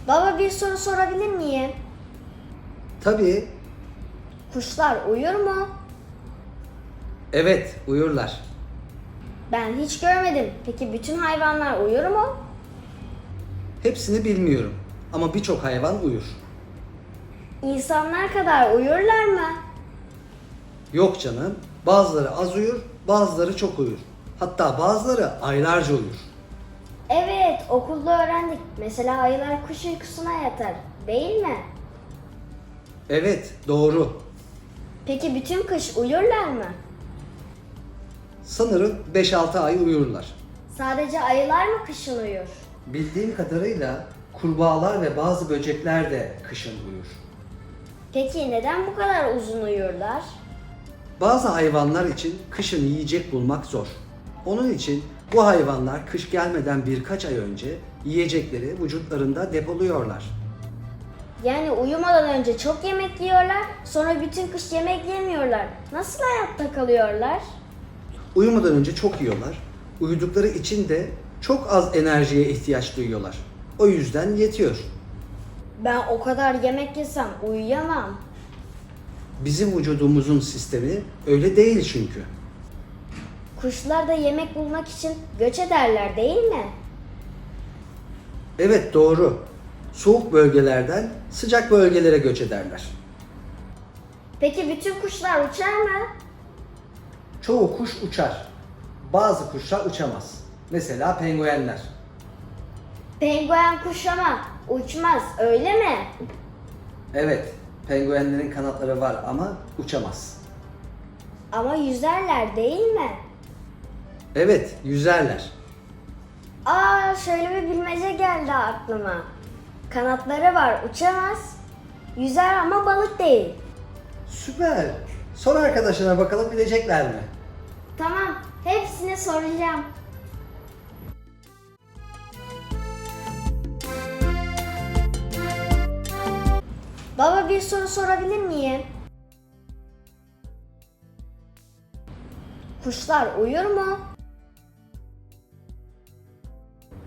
Baba bir soru sorabilir miyim? Tabii, Kuşlar uyur mu? evet uyurlar. Ben hiç görmedim. Peki bütün hayvanlar uyur mu? Hepsini bilmiyorum ama birçok hayvan uyur. İnsanlar kadar uyurlar mı? Yok canım, bazıları az uyur, bazıları çok uyur. Hatta bazıları aylarca uyur. Evet, okulda öğrendik. Mesela ayılar kuş uykusuna yatar, değil mi? Evet, doğru. Peki bütün kış uyurlar mı? Sanırım 5-6 ay uyurlar. Sadece ayılar mı kışın uyur? Bildiğim kadarıyla kurbağalar ve bazı böcekler de kışın uyur. Peki neden bu kadar uzun uyurlar? Bazı hayvanlar için kışın yiyecek bulmak zor. Onun için bu hayvanlar kış gelmeden birkaç ay önce yiyecekleri vücutlarında depoluyorlar. Yani uyumadan önce çok yemek yiyorlar, sonra bütün kış yemek yemiyorlar. Nasıl hayatta kalıyorlar? Uyumadan önce çok yiyorlar. Uyudukları için de çok az enerjiye ihtiyaç duyuyorlar. O yüzden yetiyor. Ben o kadar yemek yesem uyuyamam. Bizim vücudumuzun sistemi öyle değil çünkü. Kuşlar da yemek bulmak için göç ederler değil mi? Evet doğru. Soğuk bölgelerden sıcak bölgelere göç ederler. Peki bütün kuşlar uçar mı? Çoğu kuş uçar. Bazı kuşlar uçamaz. Mesela penguenler. Penguen kuş ama uçmaz öyle mi? Evet, penguenlerin kanatları var ama uçamaz. Ama yüzerler değil mi? Evet, yüzerler. Aa, şöyle bir bilmece geldi aklıma. Kanatları var uçamaz. Yüzer ama balık değil. Süper. Sor arkadaşına bakalım bilecekler mi? Tamam, hepsini soracağım. Baba bir soru sorabilir miyim? Kuşlar uyur mu?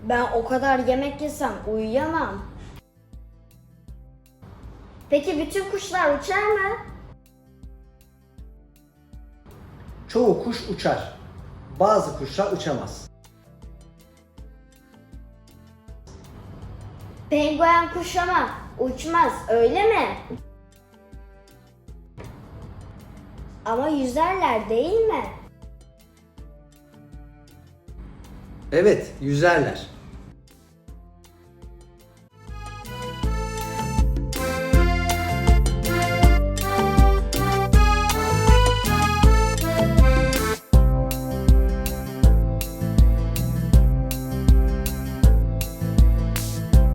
Ben o kadar yemek yesem uyuyamam. Peki bütün kuşlar uçar mı? Çoğu kuş uçar. Bazı kuşlar uçamaz. Penguen kuş ama uçmaz öyle mi? Ama yüzerler değil mi? Evet, yüzerler.